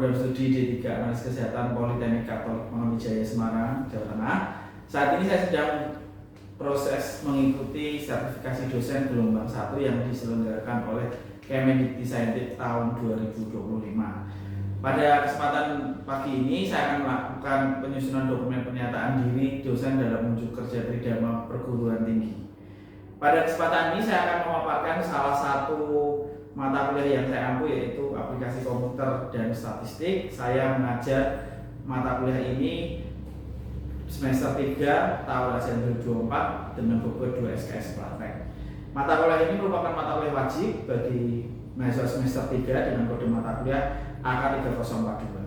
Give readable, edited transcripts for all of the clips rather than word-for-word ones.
program studi D3 Analis Kesehatan Politeknik Katolik Mangunwijaya Semarang, Jawa Tengah. Saat ini saya sedang proses mengikuti sertifikasi dosen gelombang 1 yang diselenggarakan oleh Kemendikbudristek tahun 2025. Pada kesempatan pagi ini saya akan melakukan penyusunan dokumen pernyataan diri dosen dalam unjuk kerja Tridharma Perguruan Tinggi. Pada kesempatan ini saya akan memaparkan salah satu mata kuliah yang saya ampu, yaitu aplikasi komputer dan statistik. Saya mengajar mata kuliah ini semester 3 tahun ajaran 2024 dengan bobot 2 SKS praktek. Mata kuliah ini merupakan mata kuliah wajib bagi mahasiswa semester 3 dengan kode mata kuliah AK3042.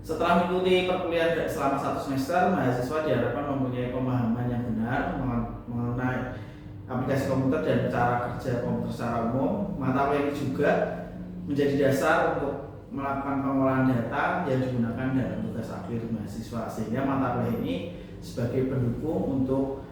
Setelah mengikuti perkuliahan selama 1 semester, mahasiswa diharapkan mempunyai pemahaman yang benar mengenai aplikasi komputer dan cara kerja komputer secara umum. Mata kuliah ini juga menjadi dasar untuk melakukan pengolahan data yang digunakan dalam tugas akhir mahasiswa, sehingga mata kuliah ini sebagai pendukung untuk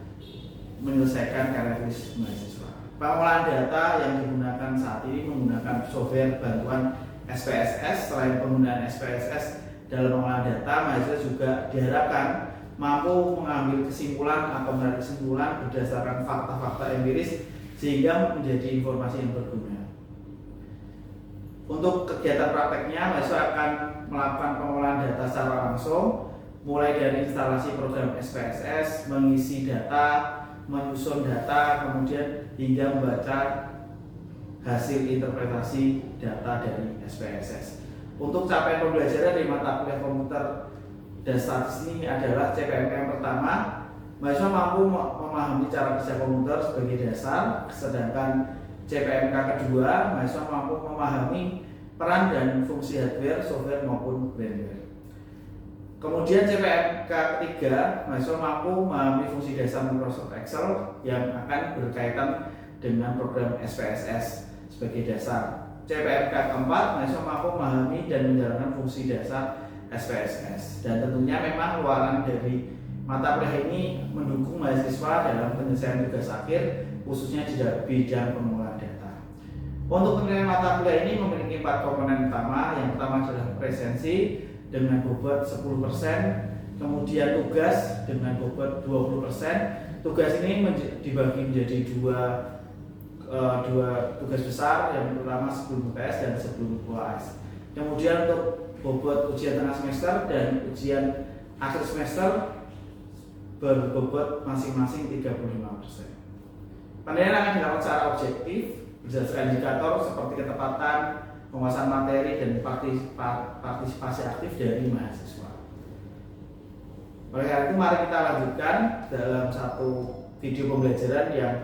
menyelesaikan karya tulis mahasiswa. Pengolahan data yang digunakan saat ini menggunakan software bantuan SPSS. Selain penggunaan SPSS dalam pengolahan data, mahasiswa juga diharapkan mampu mengambil kesimpulan atau menarik kesimpulan berdasarkan fakta-fakta empiris sehingga menjadi informasi yang berguna. Untuk kegiatan prakteknya, mahasiswa akan melakukan pengolahan data secara langsung, mulai dari instalasi program SPSS, mengisi data, menyusun data, kemudian hingga membaca hasil interpretasi data dari SPSS. Untuk capaian pembelajaran di mata kuliah komputer dan statistik ini adalah CPMK yang pertama, mahasiswa mampu memahami cara kerja komputer sebagai dasar, sedangkan CPMK kedua, mahasiswa mampu memahami peran dan fungsi hardware, software maupun firmware. Kemudian CPMK ketiga, mahasiswa mampu memahami fungsi dasar Microsoft Excel yang akan berkaitan dengan program SPSS sebagai dasar. CPMK keempat, mahasiswa mampu memahami dan menjalankan fungsi dasar SPSS, dan tentunya memang luaran dari mata kuliah ini mendukung mahasiswa dalam penyelesaian tugas akhir, khususnya di bidang pengolahan data. Untuk penilaian mata kuliah ini memiliki 4 komponen utama. Yang pertama adalah presensi dengan bobot 10%, kemudian tugas dengan bobot 20%. Tugas ini dibagi menjadi dua tugas besar, yang pertama sebelum UTS dan sebelum UAS. Kemudian untuk bobot ujian tengah semester dan ujian akhir semester berbobot masing-masing 35%. Penilaian akan dilakukan secara objektif berdasarkan indikator seperti ketepatan, penguasaan materi, dan partisipasi aktif dari mahasiswa. Oleh karena itu, mari kita lanjutkan dalam satu video pembelajaran yang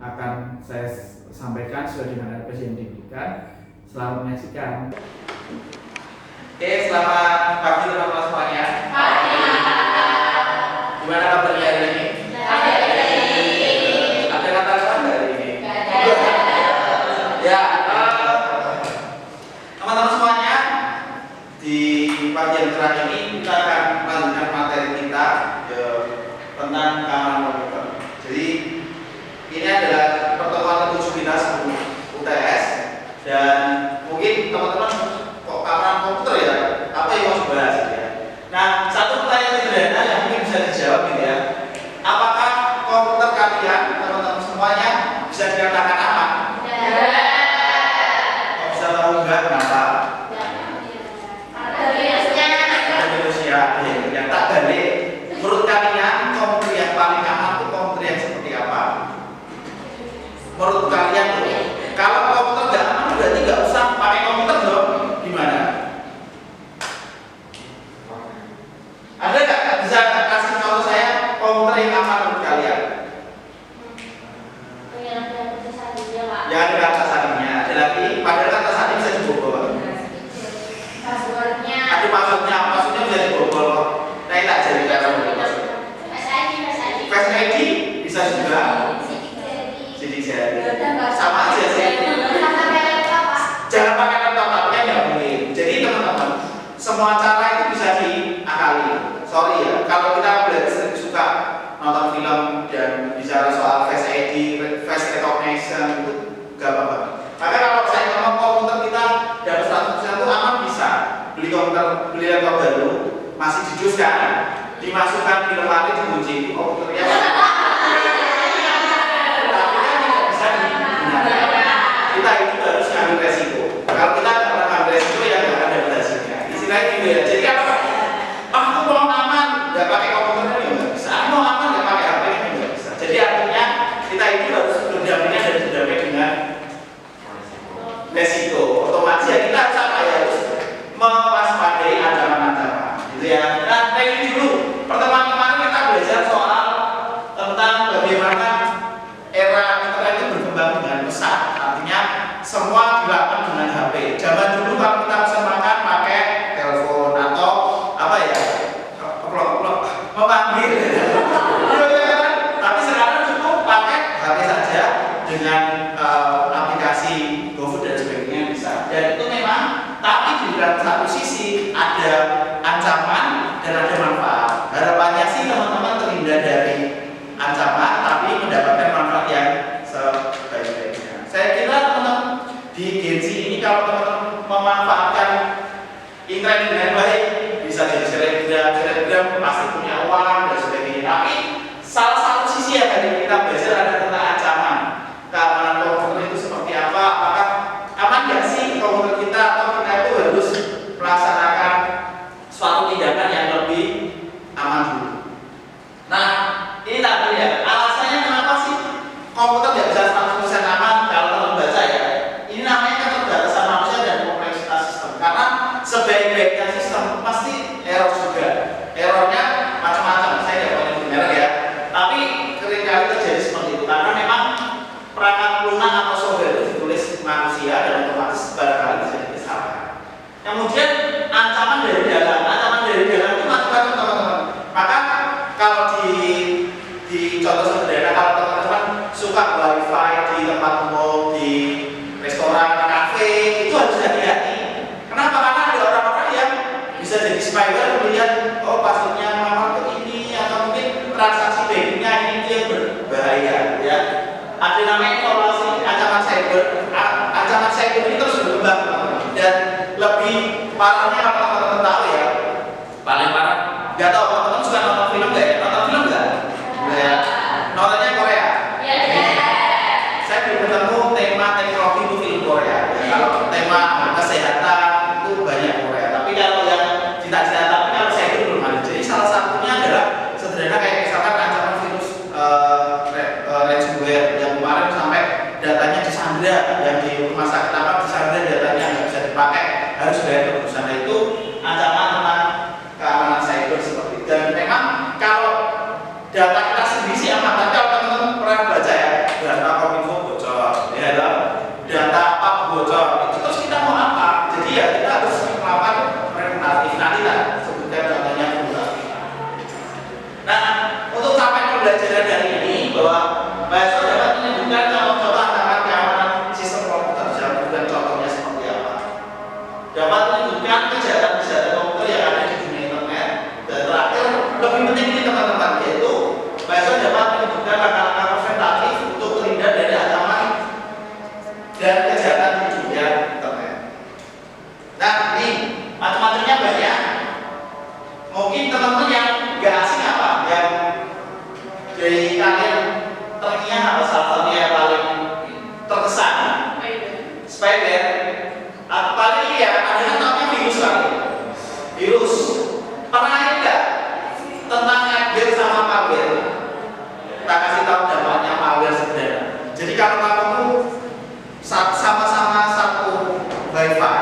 akan saya sampaikan sesuai dengan RPS yang diberikan. Selamat menyaksikan. Oke, selamat pagi teman-teman semuanya. Gimana kabarnya hari ini? Ada kata-kata hari ini? Ya, teman-teman semuanya, di pagi yang cerah ini kita akan melanjutkan materi kita tentang keamanan komputer. Jadi ini adalah pertemuan ke-7 kita sebelum UTS, dan mungkin teman-teman kok keamanan komputer ya, apa yang mau dibahas ya. Nah, satu pertanyaan sederhana yang mungkin bisa dijawab gitu ya. Apakah komputer kalian, teman-teman semuanya, bisa dikatakan aman? Kok bisa tahu enggak, kenapa? Ada manusia yang tak balik. Menurut kalian komputer yang paling aman itu komputer yang seperti apa? Menurut kalian tuh, kalau komputer nggak aman berarti nggak usah pakai komputer dong. Gimana? Ada nggak bisa kasih contoh saya komputer yang aman menurut kalian? Ya, ada kata saninya. Ada lagi, padahal kata sani bisa dibobol. Ada maksudnya bisa dibobol. Nah, tak jadi cara maksudnya. Face ID bisa juga. Jadi sama aja sih. Jangan pakai laptop-laptopnya, nggak boleh. Jadi teman-teman, semua cara itu bisa diakali. Sorry ya, kalau kita belajar suka nonton film dan bicara soal Face ID, face recognition itu gak apa-apa. Maka kalau saya ngomong komputer kita dapat 100% itu aman bisa. dimasukkan di lemari, dikunci komputernya. Tapi kan tidak bisa digunakan. Kita itu harus ngambil resiko. Kalau kita nggak pernah ngambil resiko ya nggak ada hasilnya. Istilahnya gitu ya. Jadi apa? Aku mau aman, nggak pakai komputernya ya nggak bisa. Aku mau aman, nggak pakai HP nya nggak bisa. Jadi artinya kita itu harus berdampingan dan berdampingan dengan resiko. Otomatis ya kita harus apa ya? Harus mewaspadai ancaman-ancaman. Gitu ya. Nah, review dulu. Pertemuan kemarin kita belajar soal tentang bagaimana era internet itu berkembang dengan pesat. Artinya semua dilakukan dengan HP. Zaman dulu kalau kita pesan makan pakai telepon atau apa ya, memanggil. Tapi sekarang cukup pakai HP saja dengan aplikasi GoFood dan sebagainya bisa. Dan itu memang, tapi di dalam satu sisi ada ancaman dan ada manfaat. Harapannya sih teman-teman terhindar dari ancaman, tapi mendapatkan manfaat yang sebaik-baiknya. Saya kira teman-teman di Gen Z ini kalau teman-teman memanfaatkan internet dengan baik, bisa jadi selebgram pasti punya uang dan sebagainya. Tapi salah satu sisi yang tadi kita belajar ada tentang ancaman. Keamanan komputer itu seperti apa? Apakah aman nggak sih komputer kita, atau kita itu harus melaksanakan suatu tindakan yang lebih aman dulu? Nah, ini tadi ya, alasannya kenapa sih komputer nggak bisa 100% aman kalau teman baca ya? Ini namanya keterbatasan manusia dan kompleksitas sistem. Karena sebaik-baiknya sistem pasti error juga. Errornya macam-macam, saya tidak mau benar ya. Tapi seringkali terjadi seperti itu karena memang perangkat lunak atau software itu ditulis manusia dan otomatis barangkali terjadi kesalahan. Kemudian ancaman dari dalam itu macam-macam teman-teman. Maka kalau di contoh sederhana, kalau teman-teman suka wifi di tempat umum, di restoran, di kafe, itu harus hati-hati. Kenapa? Karena ada orang-orang yang bisa jadi spyware, melihat oh passwordnya mama tuh ini, atau mungkin transaksi bankingnya ini yang berbahaya ya. Ada namanya informasi ancaman cyber. Ancaman cyber ini terus berkembang dan lebih parahnya kalau teman-teman tahu ya, paling parah. Gak tahu teman-teman suka nonton film nggak ya? Nonton film nggak? Ya. Nontonnya Korea. Saya belum ketemu tema teknologi itu film Korea. Kalau tema kesehatan itu banyak Korea. Tapi kalau yang cita-cita, tapi kalau cyber belum ada. Jadi salah satunya adalah sederhana kayak misalkan ancaman virus ransomware yang kemarin sampai datanya disandra, yang di rumah sakit apa disandra, datanya nggak bisa dipakai, harus bayar tebusan. Itu ancaman tentang keamanan cyber seperti itu. Dan memang kalau data kita sendiri sih aman, tapi kalau teman-teman pernah baca ya, data Kominfo bocor, ya data apa bocor, itu terus kita mau apa? Jadi ya kita harus melakukan regulatif. Nanti lah sebutkan contohnya regulatif. Nah, untuk sampai pembelajaran dari ini bahwa mahasiswa dapat menyebutkan contoh-contoh ancaman keamanan sistem komputer. Saya berikan contohnya seperti apa. Dapat menyebutkan kejahatan-kejahatan komputer yang ada di dunia internet. Dan terakhir, lebih penting ini teman-teman, yaitu mahasiswa dapat menyebutkan langkah-langkah preventatif untuk terhindar dari ancaman dan kejahatan di dunia internet. Nah, ini macam-macamnya banyak. Mungkin teman-teman yang nggak asing apa, yang dari kalian terngiang apa salah satu yang paling terkesan? Spyware. Paling ya, ada yang namanya virus kali. Virus. Pernah nggak tentang adware sama malware? Kita kasih tahu dampaknya malware sebenarnya. Jadi kalau kamu sama-sama satu wifi,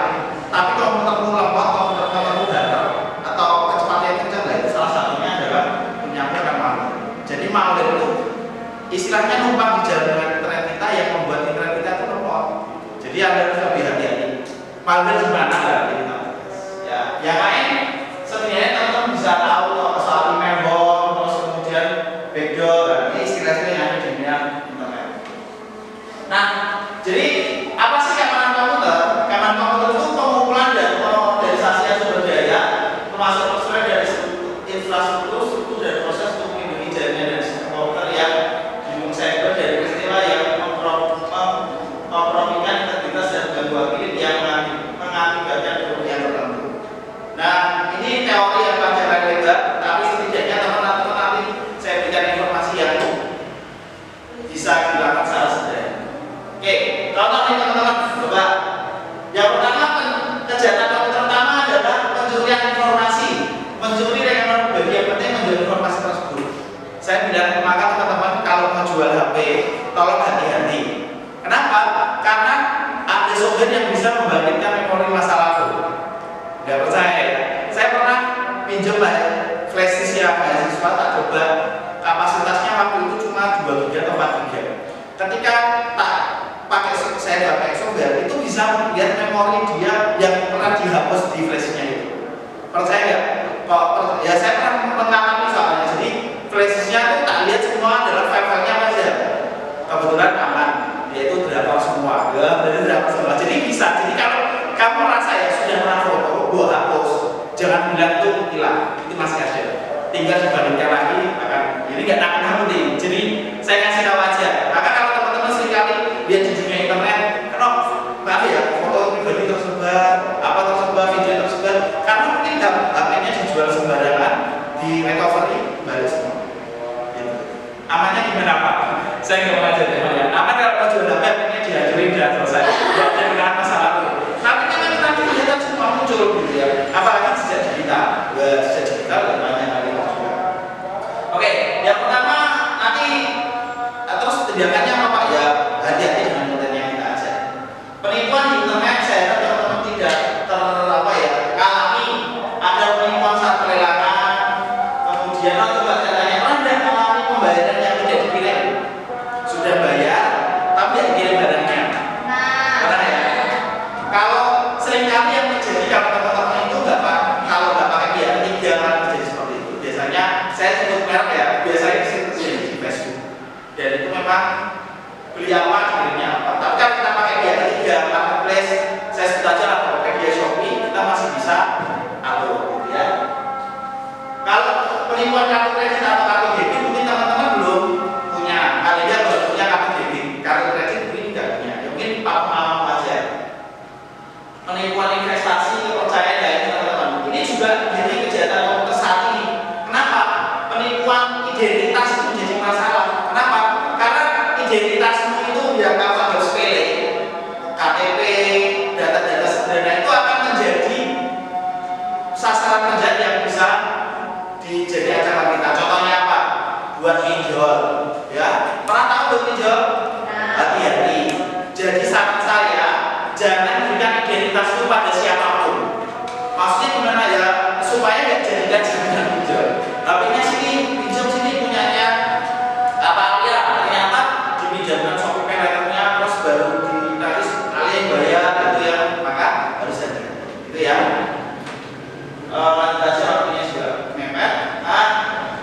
tapi komputermu lemot, komputermu gagal, atau kecepatan kencang, itu salah satunya adalah menyampaikan malware. Jadi malware itu istilahnya numpang di jaringan internet kita yang membuat internet kita itu lemot. Jadi Anda harus lebih hati-hati. Malware gimana kita? Ya, yang lain sebenarnya teman-teman bisa tahu soal email bomb, terus kemudian backdoor, ini istilah-istilah yang ada di dunia internet. Nah, jadi apa sih keamanan komputer? Keamanan komputer itu pengumpulan dan modernisasi sumber daya, termasuk persoalan dari infrastruktur, struktur dan proses untuk melindungi jaringan dan sistem komputer yang didukung cyber dari peristiwa yang memproduksi integritas dan gangguan kirim yang mengakibatkan saya bilang maka teman-teman kalau mau jual HP tolong hati-hati. Kenapa? Karena ada software yang bisa membangkitkan memori masa lalu. Nggak percaya ya? Saya pernah pinjam flash disk yang mahasiswa, tak coba kapasitasnya waktu itu cuma 2 GB atau 4 GB. Ketika tak pakai software itu bisa melihat memori dia yang pernah dihapus di flashnya itu. Percaya nggak? Ya saya pernah mengalami soalnya. Jadi flashnya itu tak lihat semua adalah file-filenya aja. Kebetulan aman, yaitu drakor semua. Ya, dari drakor semua. Jadi bisa. Jadi kalau kamu rasa ya sudah pernah foto, gua hapus. Jangan bilang itu hilang. Itu masih ada. Tinggal dibandingkan lagi akan. Jadi nggak nakut-nakutin. Jadi saya kasih tahu aja. Maka kalau teman-teman seringkali lihat di dunia internet, maaf ya, foto pribadi tersebar, apa tersebar, video tersebar, karena mungkin HP-nya dijual sembarangan, di recovery balik semua. Gitu. Amannya gimana Pak? Saya nggak mau aja ya. Aman kalau jual HP-nya dihancurin dan selesai. Tidak ada kenangan masa lalu. Tapi kan nanti kelihatan semua muncul gitu ya. Apalagi sejak digital, sejak digital banyak kali juga. Oke, yang pertama nanti terus tindakannya apa Pak? Ya hati-hati dengan kontennya kita aja. Penipuan di internet saya harap teman-teman tidak alami ada penipuan saat pelelangan, kemudian coba tanya Anda mengalami pembayaran yang tidak dikirim, sudah bayar tapi tidak dikirim barangnya. Pernah ya? Kalau seringkali yang terjadi kalau teman-teman itu kalau nggak pakai pihak ketiga kan terjadi seperti itu. Biasanya saya sebut merek ya, biasanya terjadi di Facebook. Dan itu memang beli apa kirimnya apa. Tapi kalau kita pakai pihak ketiga, marketplace, saya sebut aja lah pakai pihak Shopee, kita masih bisa atur, gitu ya. Kalau penipuan kartu kredit atau kartu debit mungkin teman-teman belum punya, kalian baru punya kartu debit, kartu kredit mungkin tidak punya. Ya, mungkin paham aja. Penipuan investasi kepercayaan ya ini teman-teman. Ini juga menjadi kejahatan komputer saat ini. Kenapa? Penipuan identitas itu menjadi masalah. Kenapa? Karena identitasmu itu yang kamu anggap sepele, KTP, data-data sederhana itu akan menjadi sasaran kerja yang bisa dijadi ancaman kita. Contohnya apa? Buat pinjol, ya. Pernah tahu buat pinjol? Hati-hati. Jadi saran saya, jangan berikan identitas itu pada siapapun. Maksudnya gimana ya? Supaya nggak jadikan jaminan pinjol. Tapi sini pinjam sini punyanya apa ya? Ternyata dipinjamkan Shopee Pay letternya terus baru ditaris kalian bayar gitu ya. Maka harus hati. Gitu ya. Lanjut aja waktunya juga mepet. Nah,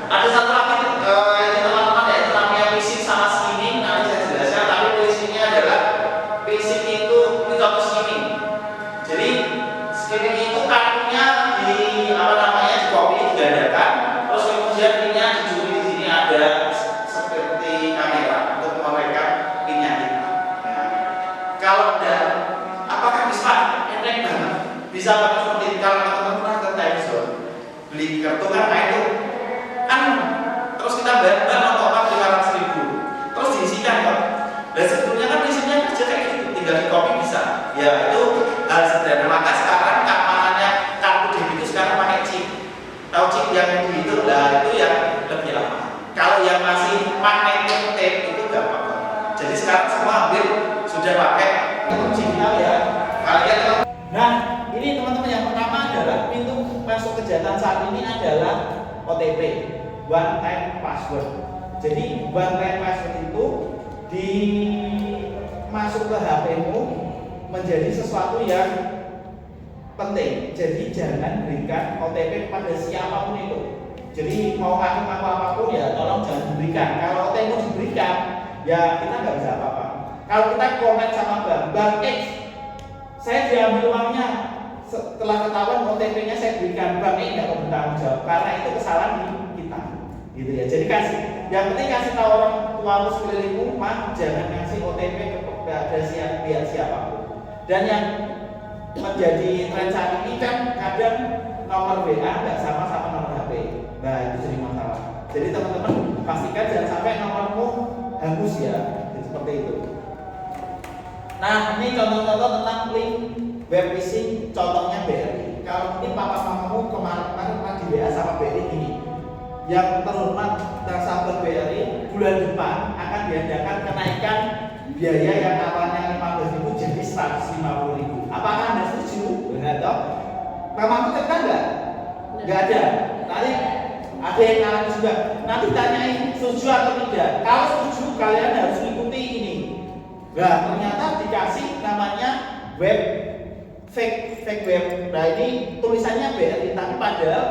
ada satu lagi yang teman-teman ya, namanya phishing sama skimming. Nanti saya jelaskan. Tapi phishingnya adalah phishing itu contoh skimming. Jadi skimming itu kartunya di di copy digandakan, terus kemudian pinnya dicuri. Di sini ada seperti kamera untuk merekam pinnya kita. Nah, kalau ada, apakah bisa enteng banget? Bisa banget seperti kalau teman-teman ke time zone beli kartu kan itu kan terus kita bayar atau apa 500.000 terus diisikan kok. Dan sebetulnya kan isinya kerja kayak gitu, tinggal di copy bisa. Ya itu hal sederhana. Maka sekarang keamanannya kartu debit itu sekarang pakai chip. Tahu chip yang itu lah, itu yang lebih aman. Kalau yang masih magnetic tape itu gampang. Jadi sekarang semua hampir sudah pakai chip ya. Kalian tahu. Nah, ini teman-teman yang pertama adalah pintu masuk kejahatan saat ini adalah OTP, one time password. Jadi one time password itu masuk ke HP-mu menjadi sesuatu yang penting. Jadi jangan berikan OTP kepada siapapun itu. Jadi mau ngaku-ngaku apapun ya tolong jangan diberikan. Kalau OTP diberikan ya kita nggak bisa apa-apa. Kalau kita komen sama bank X, saya diambil uangnya, setelah ketahuan OTP-nya saya berikan, bank X nggak bertanggung jawab karena itu kesalahan di kita, gitu ya. Jadi yang penting kasih tahu orang tua sekelilingmu, jangan ngasih OTP kepada pihak siapapun. Dan yang menjadi tren saat ini kan kadang nomor WA nggak sama nomor HP. Nah itu jadi masalah. Jadi teman-teman pastikan jangan sampai nomormu hangus ya, seperti itu. Nah ini contoh-contoh tentang link web phishing, contohnya BRI. Kalau mungkin papa mamamu kemarin pernah di WA sama BRI gini, yang terhormat nasabah BRI bulan depan akan diadakan kenaikan biaya yang awalnya 15.000 jadi 150.000. Apakah Anda setuju? Benar toh? Memang kita enggak? Enggak ada. Nanti ada yang ngalami juga. Nanti tanyain setuju atau tidak. Kalau setuju kalian harus ikuti ini. Nah, ternyata dikasih namanya web fake web. Nah, ini tulisannya BRI tapi padahal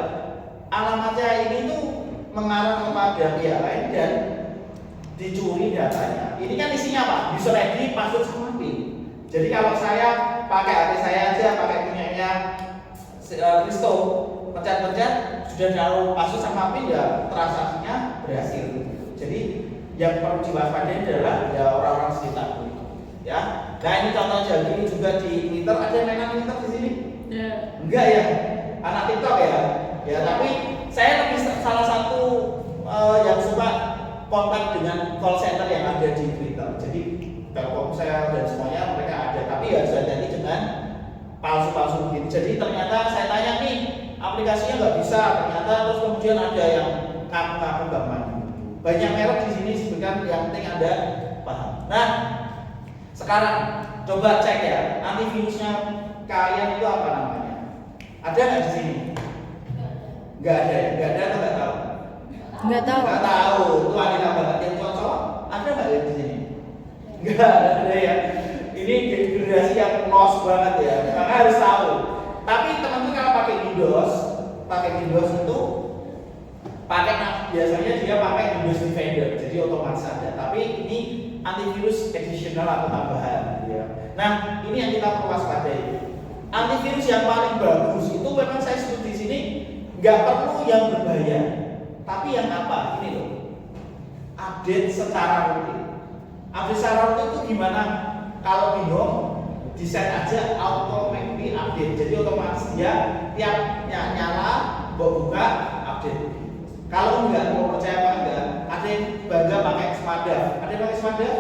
alamatnya ini tuh mengarah kepada pihak lain dan dicuri datanya. Ini kan isinya apa? User ID, password sama PIN. Jadi kalau saya pakai HP saya aja, pakai punyanya Kristo, pencet-pencet sudah taruh password sama PIN ya transaksinya berhasil. Jadi yang perlu diwaspadai adalah ya orang-orang sekitar. Ya. Nah ini contoh jadi juga di Twitter. Ada yang mainan Twitter di sini? Enggak ya? Anak TikTok ya? Ya tapi saya lebih salah satu yang suka kontak dengan call center yang ada di Twitter. Jadi Telkomsel dan semuanya mereka ada. Tapi ya harus hati-hati dengan palsu-palsu begini. Jadi ternyata saya tanya nih aplikasinya nggak bisa. Ternyata terus kemudian ada yang ngaku-ngaku nggak maju. Banyak merek di sini sebutkan yang penting ada paham. Nah sekarang coba cek ya antivirusnya kalian itu apa namanya? Ada nggak di sini? Nggak ada ya? Nggak ada atau nggak tahu? Nggak tahu. Nggak tahu. Itu wanita banget yang cocok. Ada nggak ya di sini? Nggak ada ya. Ini generasi yang los banget ya. Karena harus tahu. Tapi teman-teman kalau pakai Windows itu biasanya dia pakai Windows Defender. Jadi otomatis ada. Tapi ini antivirus additional atau tambahan. Ya. Nah ini yang kita perlu waspadai. Antivirus yang paling bagus itu memang saya sebut di sini nggak perlu yang berbahaya. Tapi yang apa? Ini loh. Update secara rutin. Update secara rutin itu gimana? Kalau bingung, desain aja automatically update. Jadi otomatis dia tiap nyala, buka, update. Kalau enggak, mau percaya apa enggak? Ada yang bangga pakai Smartdev. Ada yang pakai Smartdev?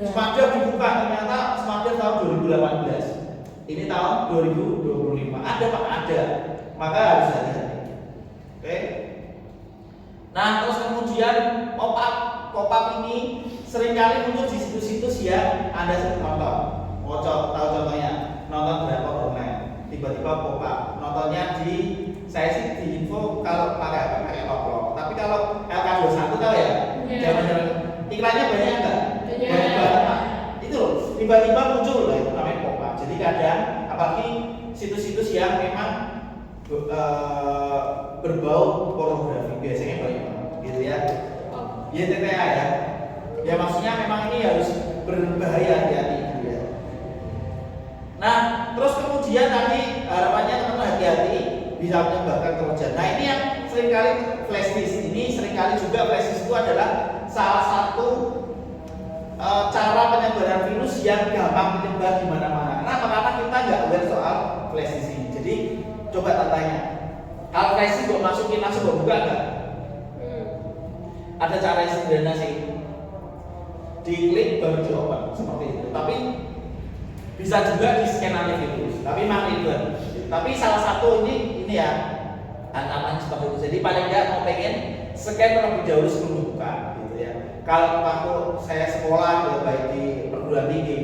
Smartdev dibuka ternyata Smartdev tahun 2018. Ini tahun 2025. Ada Pak? Ada. Maka harus hati-hati. Oke? Nah, terus kemudian pop-up ini seringkali muncul di situs-situs yang Anda sering nonton. Mau tahu contohnya? Nonton drakor online, tiba-tiba pop-up. Nontonnya saya sih di info kalau pakai Oplo. Tapi kalau LK21 tahu ya? Jangan-jangan iklannya banyak enggak? Banyak banget Pak. Itu loh, tiba-tiba muncul lah itu namanya pop-up. Jadi kadang apalagi situs-situs yang memang berbau pornografi biasanya banyak gitu ya. YTTA ya. Ya maksudnya memang ini harus berbahaya hati-hati gitu ya. Nah, terus kemudian tadi harapannya teman-teman hati-hati bisa menyebabkan kerugian. Nah, ini yang seringkali flash disk. Ini seringkali juga flash disk itu adalah salah satu cara penyebaran virus yang gampang menyebar di mana-mana. Kenapa? Karena kita nggak aware soal flash disk ini. Jadi coba tanya, kalau flash disk gue masukin langsung gue buka nggak? Ada cara yang sederhana sih. Diklik baru di open seperti itu. Tapi bisa juga di scan antivirus. Tapi memang ribet. Tapi salah satu ini ya aman seperti itu. Jadi paling nggak mau pengen scan terlebih dahulu sebelum buka, gitu ya. Kalau waktu saya sekolah ya baik di perguruan tinggi,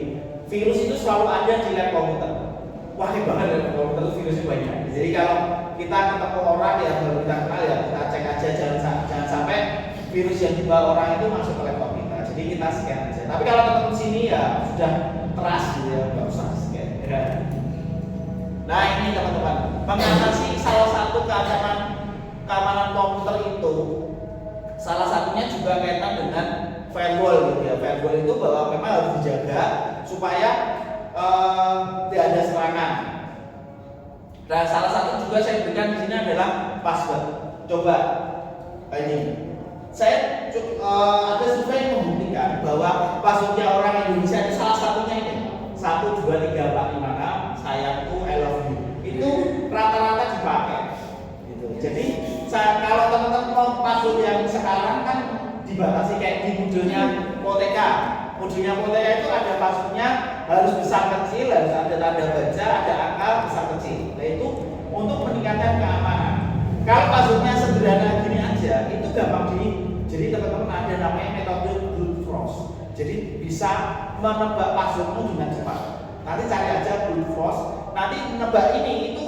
virus itu selalu ada di lab komputer. Wah banget lab komputer itu virusnya banyak. Jadi kalau kita ketemu orang yang baru kita kenal ya kita cek aja jangan sampai virus yang dibawa orang itu masuk ke laptop kita. Jadi kita scan aja. Tapi kalau teman-teman sini ya sudah trust gitu ya, nggak usah scan. Ya. Nah ini teman-teman, mengatasi salah satu keamanan komputer itu, salah satunya juga kaitan dengan firewall gitu ya. Firewall itu bahwa memang harus dijaga supaya tidak ada serangan. Dan salah satu juga saya berikan di sini adalah password. Coba ini. Saya ada survei yang membuktikan bahwa passwordnya orang Indonesia itu salah satunya ini 1, 2, 3, 4, 5, 6 sayangku I love you itu rata-rata dipakai gitu. Jadi kalau teman-teman mau password yang sekarang kan dibatasi kayak di modelnya Moteka. Modelnya Moteka itu ada passwordnya harus besar kecil, harus ada tanda baca, ada angka besar kecil. Nah itu untuk meningkatkan keamanan. Kalau passwordnya sederhana gini aja Jadi bisa menebak passwordmu dengan cepat. Nanti cari aja brute force. Nanti menebak ini itu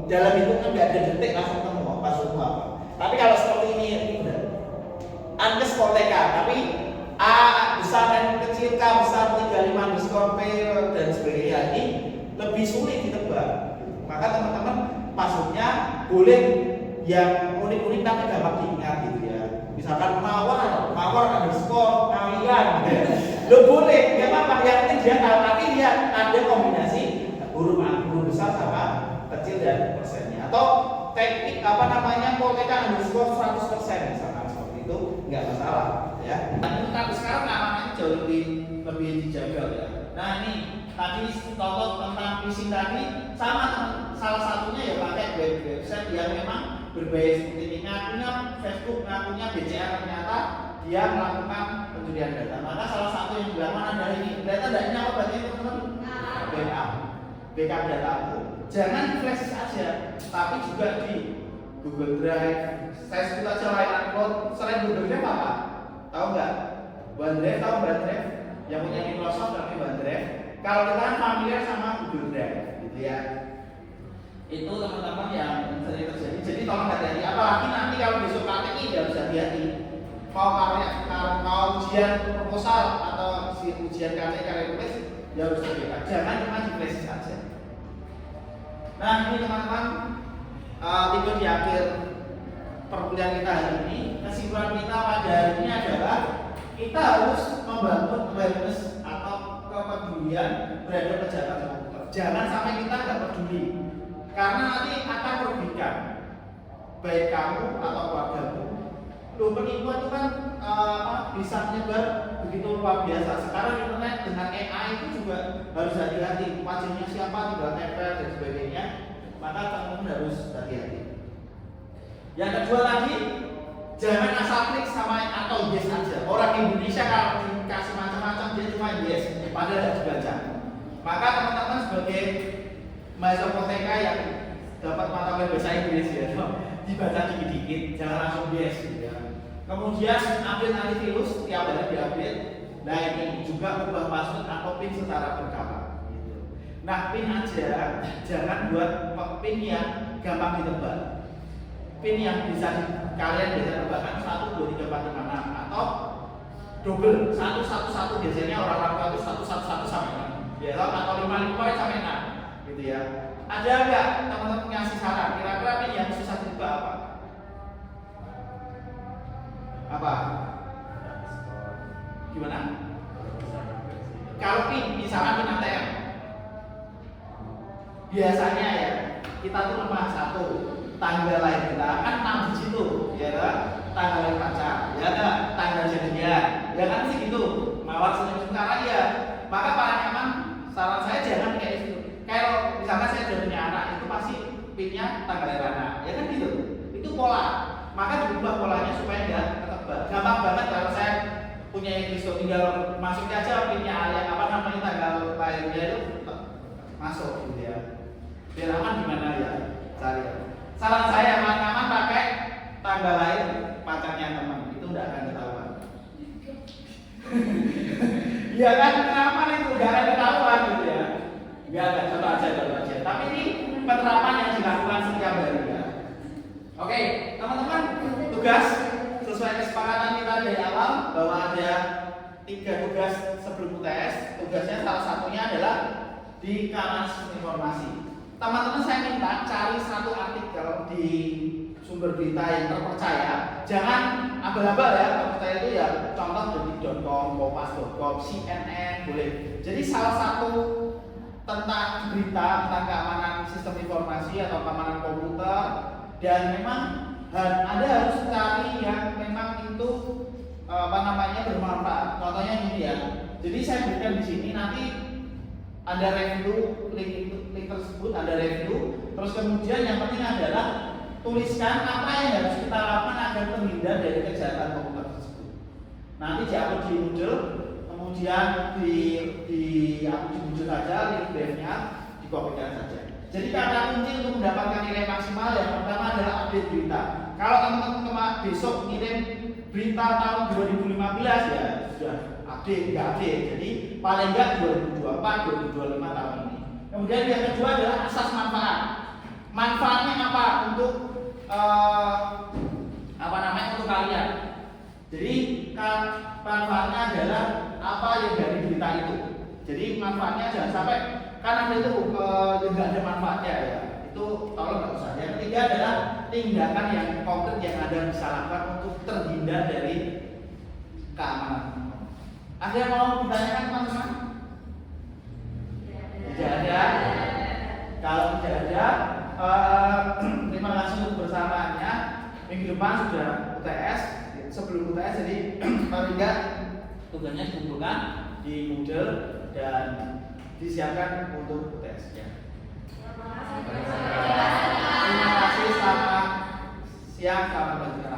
dalam hitungan nggak ada detik langsung ketemu passwordmu apa. Tapi kalau seperti ini udah underscore TK, tapi A besar dan kecil, K besar 35 underscore P dan sebagainya, ini lebih sulit ditebak. Maka teman-teman passwordnya boleh yang unik-unik tapi gampang diingat gitu ya. Misalkan mawar underscore kalian gitu ya. Lo boleh, nggak apa-apa, yang penting dia tahu. Tapi lihat ada kombinasi huruf besar sama kecil dan persennya. Atau teknik polteka underscore 100% misalkan seperti itu, nggak masalah ya. Tapi sekarang keamanannya jauh lebih dijaga ya. Nah ini tadi contoh tentang phishing tadi sama salah satunya ya pakai website yang memang berbahaya seperti ini. Ngakunya Facebook, ngakunya BCA, ternyata dia melakukan pencurian data. Maka salah satu yang dilakukan adalah ini. Data datanya apa berarti teman-teman? Backup datamu. Jangan di flash saja, tapi juga di Google Drive. Saya sebut aja lain upload. Selain Google Drive apa? Tahu nggak? OneDrive, tahu OneDrive? Yang punya Microsoft tapi OneDrive. Kalau kita kan familiar sama Google Drive, gitu ya. Itu teman-teman yang sering terjadi. Jadi tolong hati-hati. Apalagi nanti kalau besok KTI harus hati-hati. Mau ujian proposal atau ujian KTI karya tulis, ya harus terdekat. Jangan cuma di flash saja. Nah ini teman-teman, tiba di akhir perkuliahan kita hari ini. Kesimpulan kita pada hari ini adalah kita harus membangun awareness atau kepedulian terhadap kejahatan komputer. Jangan sampai kita nggak peduli, karena nanti akan merugikan baik kamu atau keluargamu. Loh, penipuan itu kan bisa menyebar begitu luar biasa. Sekarang internet dengan AI itu juga harus hati-hati. Wajahnya siapa, tinggal tempel dan sebagainya. Maka teman-teman harus hati-hati. Yang kedua lagi, jangan asal klik sama atau yes aja. Orang Indonesia kalau dikasih macam-macam dia cuma yes, padahal tidak dibaca. Maka teman-teman sebagai mahasiswa Polteka yang dapat mata kuliah bahasa Inggris ya, dibaca dikit-dikit, jangan langsung yes gitu ya. Kemudian update antivirus, tiap hari diupdate. Nah ini juga ubah password atau PIN secara berkala. Gitu. Nah PIN aja, jangan buat PIN yang gampang ditebak. PIN yang bisa kalian bisa tebakkan 1, 2, 3, 4, 5, 6 atau double 1, 1, 1 biasanya orang-orang tua itu 1, 1, 1 sampai 6 ya, atau 5, 5 sampai 6 gitu ya. Ada nggak teman-teman ngasih saran kira-kira PIN yang susah ditebak apa? Apa? Gimana? Kalau PIN misalnya PIN ATM biasanya ya kita tuh lemah 1 tanggal lahir kita kan 6 digit tuh, ya kan? Tanggal lahir pacar, ya kan? Tanggal jadian, ya kan sih gitu. Mawar senyum sekarang ya. Maka para nyaman, saran saya jangan kayak itu. Kalau misalkan saya sudah punya anak, itu pasti pinnya tanggal lahir anak, ya kan gitu. Itu pola. Maka diubah polanya supaya nggak ketebak. Gampang banget kalau saya punya Kristo, tinggal masukin aja pinnya yang tanggal lahirnya itu masuk gitu ya. Biar aman gimana ya? Cari. Saran saya aman pakai tanggal lahir pacarnya teman, itu tidak akan ketahuan. Iya kan, aman itu tidak akan ketahuan gitu ya. Enggak, contoh aja. Tapi ini penerapan yang dilakukan setiap hari ya. Oke, teman-teman, tugas sesuai kesepakatan kita dari awal bahwa ada 3 tugas sebelum UTS. Tugasnya salah satunya adalah di kanan informasi. Teman-teman saya minta cari satu artikel di sumber berita yang terpercaya. Jangan abal-abal ya, terpercaya itu ya contoh detik.com, kompas.com, CNN boleh. Jadi salah satu tentang berita tentang keamanan sistem informasi atau keamanan komputer, dan memang Anda harus cari yang memang itu bermanfaat. Contohnya ini ya. Jadi saya berikan di sini, nanti Anda review link tersebut, Anda review. Terus kemudian yang penting adalah tuliskan apa yang harus kita lakukan agar terhindar dari kejahatan komputer tersebut. Nanti diupload di Moodle, kemudian di Moodle saja link drive-nya dikopikan saja. Jadi kata kunci untuk mendapatkan nilai maksimal yang pertama adalah update berita. kalau teman-teman besok ngirim berita tahun 2015 ya sudah update, nggak update. Jadi paling nggak 2024, 2025 tahun ini. Kemudian yang kedua adalah asas manfaat. Manfaatnya apa untuk untuk kalian? Jadi manfaatnya adalah apa yang dari berita itu. Jadi manfaatnya jangan sampai karena itu juga ada manfaatnya ya. Itu tolong nggak usah. Yang ketiga adalah tindakan yang konkret yang Anda bisa lakukan untuk terhindar dari keamanan. Ada yang mau ditanyakan teman-teman? Tidak ada. Kalau tidak ada, terima kasih untuk bersamaannya. Minggu depan sudah UTS. Sebelum UTS, jadi paling enggak tugasnya dikumpulkan di Moodle dan disiapkan untuk UTS ya. Terima kasih, selamat siang, selamat pagi.